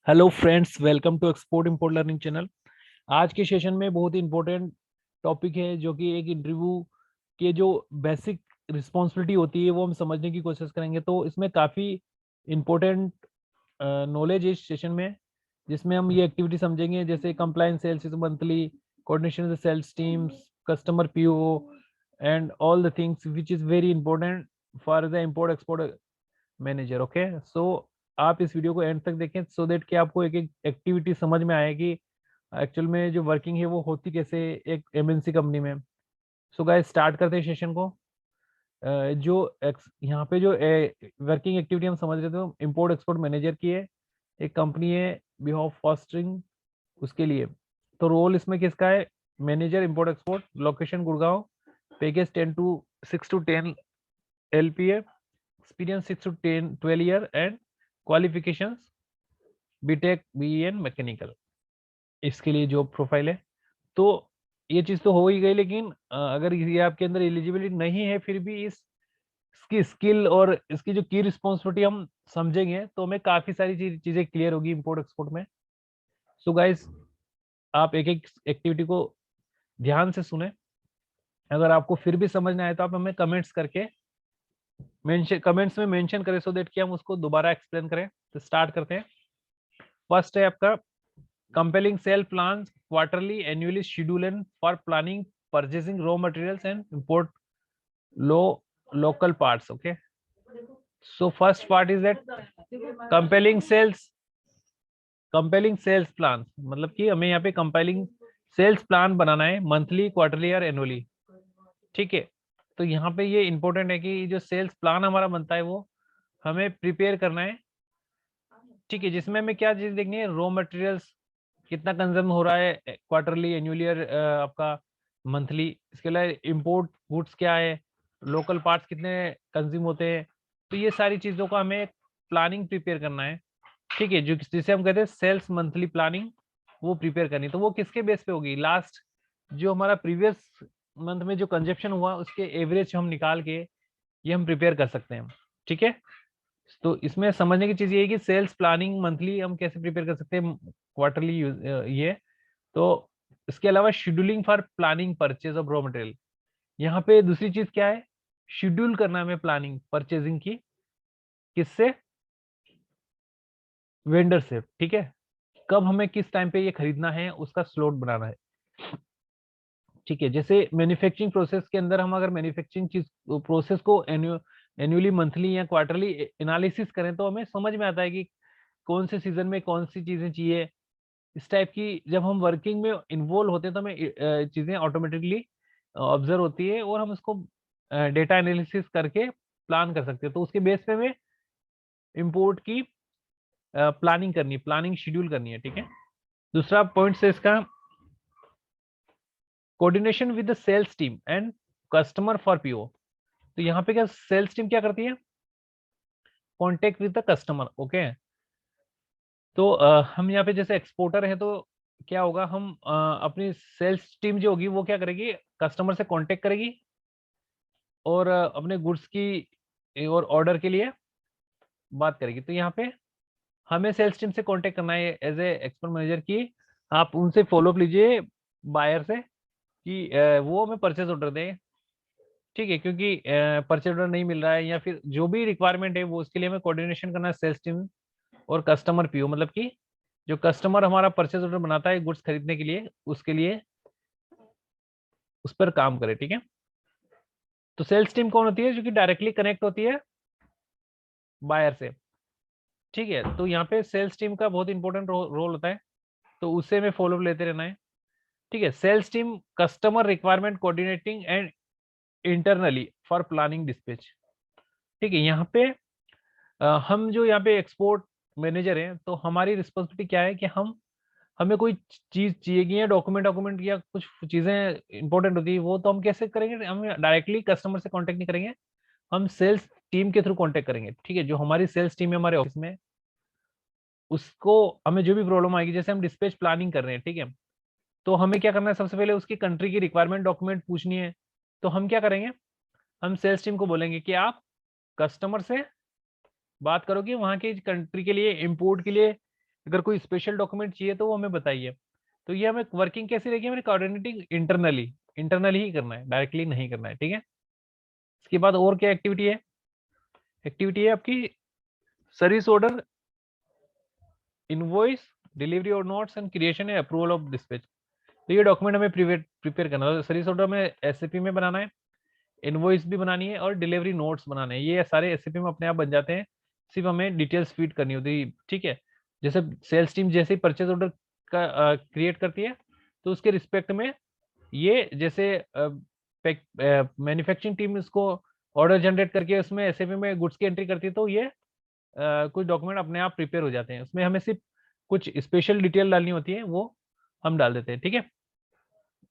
Hello friends, welcome to export import learning channel. आज के session में बहुत ही इंपॉर्टेंट टॉपिक है जो कि एक इंटरव्यू के जो बेसिक रिस्पॉन्सिबिलिटी होती है वो हम समझने की कोशिश करेंगे। तो इसमें काफ़ी इंपॉर्टेंट नॉलेज है इस सेशन में, जिसमें हम ये एक्टिविटी समझेंगे जैसे compliance sales monthly, coordination sales teams, customer PO and all the things which is very important for the import export manager. Okay, so आप इस वीडियो को एंड तक देखें सो देट कि आपको एक एक एक्टिविटी समझ में आएगी एक्चुअल में जो वर्किंग है वो होती कैसे एक एमएनसी कंपनी में। सो गाइस, स्टार्ट करते हैं सेशन को। यहाँ पे जो वर्किंग एक्टिविटी हम समझ रहे थे इम्पोर्ट एक्सपोर्ट मैनेजर की है। एक कंपनी है बिहाफ फॉस्टरिंग, उसके लिए। तो रोल इसमें किसका है? Manager import export, location Gurgaon, package 10 to 10 LPA, experience 6 to 12 year and qualifications BTech BE mechanical. इसके लिए जॉब प्रोफाइल है। तो ये चीज तो हो ही गई, लेकिन अगर ये आपके अंदर एलिजिबिलिटी नहीं है फिर भी इसकी स्किल और इसकी जो की रिस्पॉन्सिबिलिटी हम समझेंगे तो हमें काफी सारी चीजें क्लियर होगी इम्पोर्ट एक्सपोर्ट में। सो गाइस, आप एक एक एक्टिविटी को ध्यान से सुने। अगर आपको फिर भी समझ नहीं आए तो आप हमें कमेंट्स करके कमेंट्स में मेंशन करें सो देट कि हम उसको दोबारा एक्सप्लेन करें। तो स्टार्ट करते हैं। फर्स्ट है आपका compelling sale plan quarterly annually schedule and for planning purchasing raw materials and import lo local parts. Okay, so first part is that compelling sales plan, मतलब कि हमें यहाँ पे कंपेलिंग सेल्स प्लान बनाना है मंथली, क्वार्टरली और annually. ठीक है, तो यहाँ पे ये इंपॉर्टेंट है कि जो सेल्स प्लान हमारा बनता है वो हमें प्रिपेयर करना है। ठीक है, जिसमें हमें क्या चीज देखनी है? रॉ मटेरियल्स कितना कंज्यूम हो रहा है क्वार्टरली, एनुअली और आपका मंथली। इसके अलावा इंपोर्ट गुड्स क्या है, लोकल पार्ट्स कितने कंज्यूम होते हैं। तो ये सारी चीजों का हमें प्लानिंग प्रिपेयर करना है। ठीक है, जो जिसे हम कहते हैं सेल्स मंथली प्लानिंग, वो प्रिपेयर करनी। तो वो किसके बेस पे होगी? लास्ट जो हमारा प्रीवियस मंथ में जो कंजप्शन हुआ उसके एवरेज हम निकाल के ये हम प्रिपेयर कर सकते हैं। ठीक है, तो इसमें समझने की चीज ये है कि सेल्स प्लानिंग मंथली हम कैसे प्रिपेयर कर सकते हैं, क्वार्टरली ये। तो इसके अलावा scheduling for planning purchase of raw material. यहाँ पे दूसरी चीज क्या है? शेड्यूल करना हमें प्लानिंग परचेजिंग की, किससे? वेंडर से। ठीक है, कब हमें किस टाइम पे ये खरीदना है उसका स्लॉट बनाना है। ठीक है, जैसे मैन्युफैक्चरिंग प्रोसेस के अंदर हम अगर मैन्युफैक्चरिंग चीज प्रोसेस को एनुअली, मंथली या क्वार्टरली एनालिसिस करें तो हमें समझ में आता है कि कौन से सीजन में कौन सी चीजें चाहिए। इस टाइप की जब हम वर्किंग में इन्वॉल्व होते हैं तो हमें चीजें ऑटोमेटिकली ऑब्जर्व होती है और हम उसको डेटा एनालिसिस करके प्लान कर सकते हैं। तो उसके बेस पे हमें इम्पोर्ट की प्लानिंग करनी है, प्लानिंग शेड्यूल करनी है। ठीक है, दूसरा पॉइंट से इसका coordination with the sales team and customer for PO. तो यहाँ पे क्या सेल्स टीम क्या करती है? Contact with the customer. Okay, तो हम यहाँ पे जैसे एक्सपोर्टर है तो क्या होगा, हम अपनी सेल्स टीम जो होगी वो क्या करेगी? कस्टमर से कांटेक्ट करेगी और अपने गुड्स की और ऑर्डर के लिए बात करेगी। तो यहाँ पे हमें सेल्स टीम से कांटेक्ट करना है एज ए एक्सपोर्ट मैनेजर की। आप उनसे फॉलोअप लीजिए बायर से कि वो हमें परचेज ऑर्डर दें। ठीक है, क्योंकि परचेज ऑर्डर नहीं मिल रहा है या फिर जो भी रिक्वायरमेंट है वो उसके लिए हमें कोऑर्डिनेशन करना है सेल्स टीम और कस्टमर पीओ, मतलब कि जो कस्टमर हमारा परचेज ऑर्डर बनाता है गुड्स खरीदने के लिए, उसके लिए उस पर काम करे। ठीक है, तो सेल्स टीम कौन होती है? जो कि डायरेक्टली कनेक्ट होती है बायर से। ठीक है, तो यहाँ पे सेल्स टीम का बहुत इंपॉर्टेंट रोल होता है, तो उससे हमें फॉलोअप लेते रहना है। ठीक है, sales team customer requirement coordinating and internally for planning dispatch. ठीक है, यहाँ पे हम जो यहाँ पे एक्सपोर्ट मैनेजर हैं तो हमारी रिस्पॉन्सिबिलिटी क्या है कि हमें कोई चीज चाहिए कि या डॉक्यूमेंट डॉक्यूमेंट या कुछ चीजें इंपॉर्टेंट होती है वो तो हम कैसे करेंगे? हम डायरेक्टली कस्टमर से कांटेक्ट नहीं करेंगे, हम सेल्स टीम के थ्रू कांटेक्ट करेंगे। ठीक है, जो हमारी सेल्स टीम है हमारे ऑफिस में, उसको हमें जो भी प्रॉब्लम आएगी, जैसे हम डिस्पैच प्लानिंग कर रहे हैं, ठीक है, तो हमें क्या करना है? सबसे पहले उसकी कंट्री की रिक्वायरमेंट डॉक्यूमेंट पूछनी है। तो हम क्या करेंगे? हम सेल्स टीम को बोलेंगे कि आप कस्टमर से बात करो कि वहां की कंट्री के लिए इंपोर्ट के लिए अगर कोई स्पेशल डॉक्यूमेंट चाहिए तो वो हमें बताइए। तो ये हमें वर्किंग कैसी रहेगी, हमें कोऑर्डिनेटिंग इंटरनली ही करना है, डायरेक्टली नहीं करना है, ठीक है। इसके बाद और क्या एक्टिविटी है, एक्टिविटी है आपकी सर्विस ऑर्डर, इनवॉइस, डिलीवरी और notes and creation and approval of dispatch. तो ये डॉक्यूमेंट हमें प्रिपेयर करना है, सर्विस ऑर्डर में एसएपी में बनाना है, इनवॉइस भी बनानी है और डिलीवरी नोट्स बनाने हैं। ये सारे एसएपी में अपने आप बन जाते हैं, सिर्फ हमें डिटेल्स फीड करनी होती है, ठीक है। जैसे सेल्स टीम जैसे ही परचेज ऑर्डर का क्रिएट करती है, तो उसके रिस्पेक्ट में ये जैसे मैन्युफैक्चरिंग टीम इसको ऑर्डर जनरेट करके उसमें एसएपी में गुड्स की एंट्री करती है, तो ये कुछ डॉक्यूमेंट अपने आप प्रिपेयर हो जाते हैं। उसमें हमें सिर्फ कुछ स्पेशल डिटेल डालनी होती है, वो हम डाल देते हैं, ठीक है।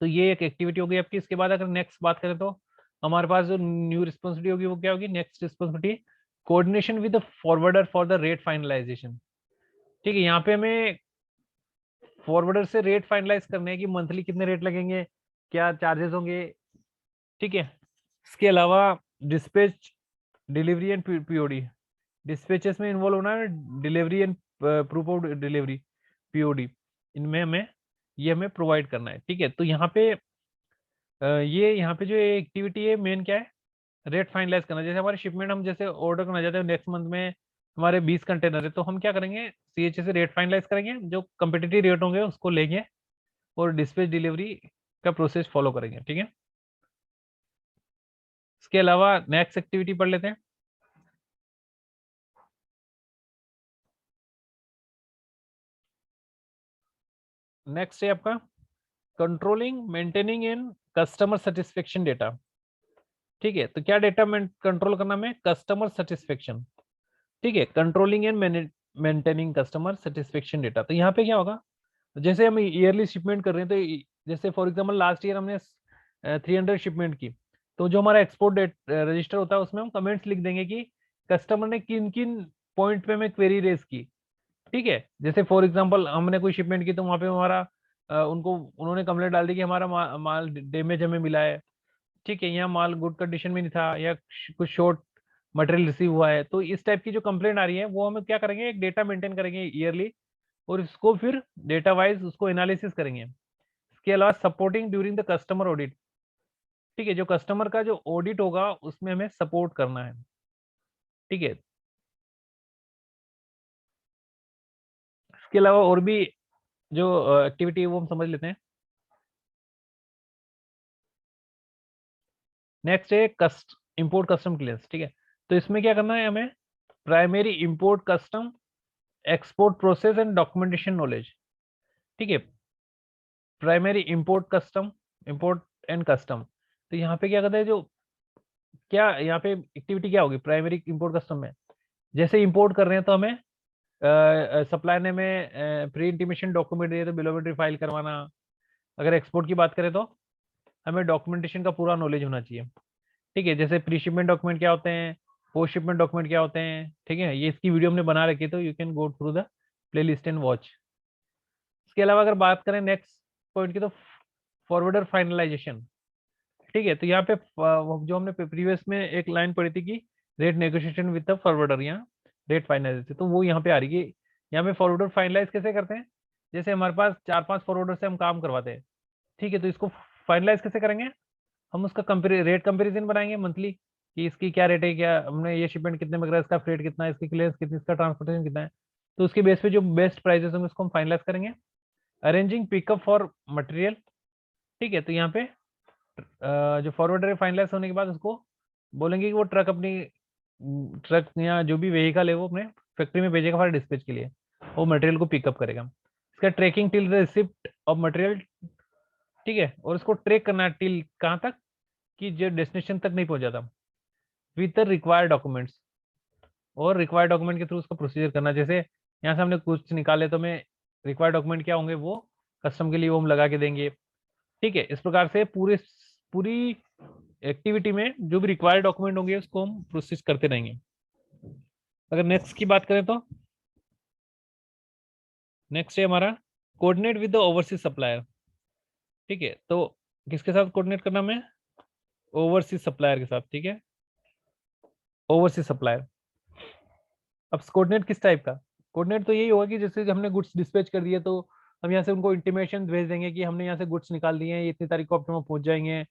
तो ये एक एक्टिविटी हो गई आपकी। इसके बाद अगर नेक्स्ट बात करें तो हमारे पास जो न्यू रिस्पॉन्सिबिलिटी होगी वो क्या होगी, next responsibility coordination with the forwarder for the rate finalisation. ठीक है, यहाँ पे हमें फॉरवर्डर से रेट फाइनलाइज करने हैं कि मंथली कितने रेट लगेंगे, क्या चार्जेस होंगे, ठीक है। इसके अलावा dispatch, delivery and POD, dispatches में इन्वॉल्व होना है, delivery and proof of delivery, POD, इनमें हमें ये हमें प्रोवाइड करना है, ठीक है। तो यहाँ पे ये यहाँ पे जो एक्टिविटी है मेन क्या है, रेट फाइनलाइज करना। जैसे हमारे शिपमेंट हम जैसे ऑर्डर करना चाहते हैं नेक्स्ट मंथ में, हमारे 20 कंटेनर है, तो हम क्या करेंगे, सीएचए से रेट फाइनलाइज करेंगे, जो कंपिटिटिव रेट होंगे उसको लेंगे और डिस्पैच डिलीवरी का प्रोसेस फॉलो करेंगे, ठीक है। इसके अलावा नेक्स्ट एक्टिविटी पढ़ लेते हैं। नेक्स्ट है आपका controlling, maintaining and customer satisfaction data. ठीक है, तो क्या डेटा कंट्रोल करना में, कस्टमर सेटिस्फेक्शन, ठीक है, controlling and maintaining customer satisfaction data. तो यहाँ पे क्या होगा, जैसे हम ईयरली शिपमेंट कर रहे हैं, तो जैसे फॉर एग्जांपल लास्ट ईयर हमने 300 शिपमेंट की, तो जो हमारा एक्सपोर्ट डेट रजिस्टर होता है उसमें हम कमेंट्स लिख देंगे कि कस्टमर ने किन किन पॉइंट पे हमें क्वेरी रेज की, ठीक है। जैसे फॉर एग्जांपल हमने कोई शिपमेंट की, तो वहाँ पे हमारा उनको उन्होंने कंप्लेंट डाल दी कि हमारा माल डैमेज हमें मिला है, ठीक है, यहाँ माल गुड कंडीशन में नहीं था, या कुछ शॉर्ट मटेरियल रिसीव हुआ है। तो इस टाइप की जो कंप्लेंट आ रही है वो हम क्या करेंगे, एक डेटा मेंटेन करेंगे ईयरली, और इसको फिर डेटा वाइज उसको एनालिसिस करेंगे। इसके अलावा supporting during the customer audit, ठीक है, जो कस्टमर का जो ऑडिट होगा उसमें हमें सपोर्ट करना है, ठीक है। इसके अलावा और भी जो एक्टिविटी है वो हम समझ लेते हैं। नेक्स्ट है इंपोर्ट कस्टम क्लियरेंस, ठीक है। तो इसमें क्या करना है हमें, primary import custom, export process and documentation knowledge, ठीक है। Primary import custom, import and custom, तो यहाँ पे क्या करते हैं, जो क्या यहाँ पे एक्टिविटी क्या होगी प्राइमरी इंपोर्ट कस्टम में, जैसे इंपोर्ट कर रहे हैं तो हमें सप्लायर ने हमें प्री इंटीमेशन डॉक्यूमेंट दिए तो बिल ऑफ मेटेरियल फाइल करवाना। अगर एक्सपोर्ट की बात करें तो हमें डॉक्यूमेंटेशन का पूरा नॉलेज होना चाहिए, ठीक है। जैसे प्री शिपमेंट डॉक्यूमेंट क्या होते हैं, पोस्ट शिपमेंट डॉक्यूमेंट क्या होते हैं, ठीक है, ये इसकी वीडियो हमने बना रखी है, तो you can go through the play list and watch. इसके अलावा अगर बात करें नेक्स्ट पॉइंट की, तो फॉरवर्डर फाइनलाइजेशन, ठीक है। तो यहाँ पे जो हमने प्रीवियस में एक लाइन पढ़ी थी कि rate negotiation with the forwarder, यहाँ रेट फाइनलाइज, तो वो यहाँ पे आ रही है। यहाँ पे फॉरवर्डर फाइनलाइज कैसे करते हैं, जैसे हमारे पास 4-5 फॉरवर्डर से हम काम करवाते हैं, ठीक है, तो इसको फाइनलाइज कैसे करेंगे, हम उसका रेट कंपेरिजन बनाएंगे मंथली, कि इसकी क्या रेट है, क्या हमने ये शिपमेंट कितने में करा, इसका फ्रेट कितना है, इसकी क्लियरेंस कितनी, इसका ट्रांसपोर्टेशन कितना है, तो उसके बेस पे जो बेस्ट प्राइसेस होंगे उसको हम फाइनलाइज करेंगे। अरेंजिंग पिकअप फॉर मटेरियल, ठीक है, तो यहाँ पे जो फॉरवर्डर फाइनलाइज होने के बाद उसको बोलेंगे कि वो ट्रक अपनी ट्रक या जो भी व्हीकल है वो अपने फैक्ट्री में भेजेगा फॉर डिस्पैच के लिए, वो मटेरियल को पिकअप करेगा। इसका tracking till receipt of material, ठीक है, और इसको ट्रैक करना है टिल कहाँ तक, कि जो डेस्टिनेशन तक नहीं पहुंचा था, विद द रिक्वायर्ड डॉक्यूमेंट्स, और रिक्वायर्ड डॉक्यूमेंट के थ्रू उसका प्रोसीजर करना। जैसे यहाँ से हमने कुछ निकाले, तो मैं रिक्वायर्ड डॉक्यूमेंट क्या होंगे वो कस्टम के लिए वो हम लगा के देंगे, ठीक है। इस प्रकार से पूरी एक्टिविटी में जो भी रिक्वायर्ड डॉक्यूमेंट होंगे उसको हम प्रोसेस करते रहेंगे। अगर नेक्स्ट की बात करें तो नेक्स्ट है हमारा coordinate with the overseas supplier, ठीक है। तो किसके साथ कोऑर्डिनेट करना में, ओवरसीज सप्लायर के साथ, ठीक है, ओवरसीज सप्लायर। अब कोऑर्डिनेट किस टाइप का, कोऑर्डिनेट तो यही होगा कि जैसे हमने गुड्स डिस्पैच कर दिए तो हम यहाँ से उनको इंटीमेशन भेज देंगे कि हमने यहाँ से गुड्स निकाल दिए हैं, ये इतनी तारीख को ऑप्टिमा पहुंच जाएंगे,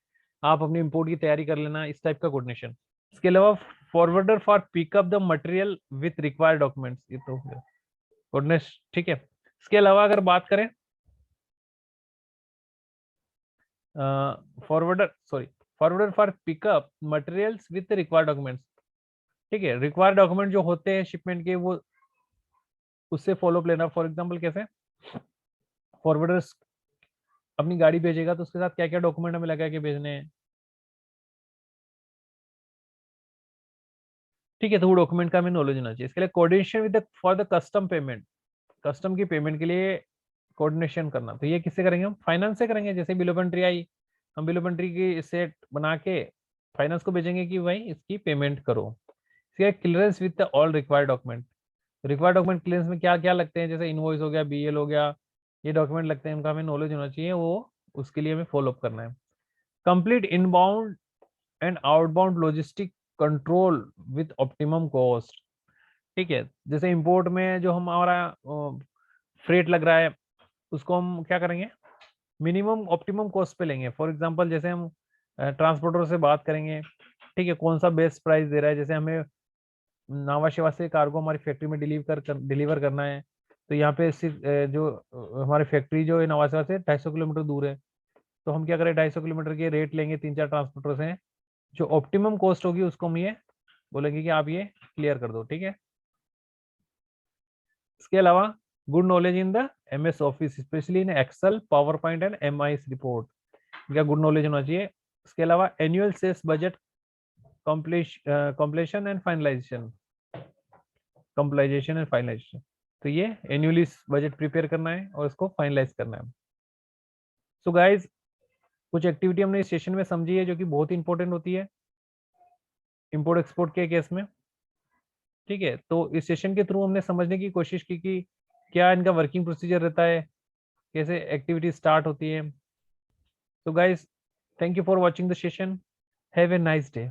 आप अपनी इंपोर्ट की तैयारी कर लेना, इस टाइप का कोऑर्डिनेशन। इसके अलावा forwarder for pick up the material with required documents, ये तो कोऑर्डिनेशन, ठीक है। इसके अलावा अगर बात करें forwarder for pickup materials with required documents, ठीक है। रिक्वायर्ड डॉक्यूमेंट जो होते हैं शिपमेंट के, वो उससे फॉलो अप लेना। फॉर एग्जांपल कैसे, फॉरवर्डर्स अपनी गाड़ी भेजेगा तो उसके साथ क्या क्या डॉक्यूमेंट हमें लगा के भेजने हैं, ठीक है। तो वो डॉक्यूमेंट का हमें नॉलेज होना चाहिए। इसके लिए coordination with for the custom payment, custom की पेमेंट के लिए कोऑर्डिनेशन करना, तो ये किससे करेंगे, हम फाइनेंस से करेंगे। जैसे बिल ऑफ एंट्री आई, हम बिल ऑफ एंट्री की सेट बना के फाइनेंस को भेजेंगे कि भाई इसकी पेमेंट करो। इसके clearance with the all required document, required document clearance में क्या क्या लगते हैं, जैसे इनवॉइस हो गया, बीएल हो गया, ये डॉक्यूमेंट लगते हैं, उनका हमें नॉलेज होना चाहिए, वो उसके लिए हमें फॉलो अप करना है। Complete inbound and outbound logistic control with optimum cost, ठीक है। जैसे इंपोर्ट में जो हमारा फ्रेट लग रहा है उसको हम क्या करेंगे, मिनिमम ऑप्टिमम कॉस्ट पे लेंगे। फॉर एग्जांपल जैसे हम ट्रांसपोर्टर से बात करेंगे, ठीक है, कौन सा बेस्ट प्राइस दे रहा है। जैसे हमें नावा शिवा से कार्गो हमारी फैक्ट्री में डिलीवर करना है, तो यहाँ पे सिर्फ जो हमारी फैक्ट्री जो है नवा शिवा से 250 किलोमीटर दूर है, तो हम क्या करें, 250 किलोमीटर के रेट लेंगे 3-4 ट्रांसपोर्टर से, जो ऑप्टिमम कॉस्ट होगी उसको हम ये बोलेंगे कि आप ये क्लियर कर दो, ठीक है। इसके अलावा good knowledge in the MS Office, specially in Excel, PowerPoint and MIS report, इनका गुड नॉलेज होना चाहिए। इसके अलावा annual sales budget completion and finalisation, compilation and finalisation, तो ये एनुअली बजट प्रिपेयर करना है और इसको फाइनलाइज करना है। सो गाइज, कुछ एक्टिविटी हमने इस सेशन में समझी है जो कि बहुत इंपॉर्टेंट होती है इंपोर्ट एक्सपोर्ट के केस में, ठीक है। तो इस सेशन के थ्रू हमने समझने की कोशिश की कि क्या इनका वर्किंग प्रोसीजर रहता है, कैसे एक्टिविटी स्टार्ट होती है। तो guys, thank you for watching the session, have a nice day.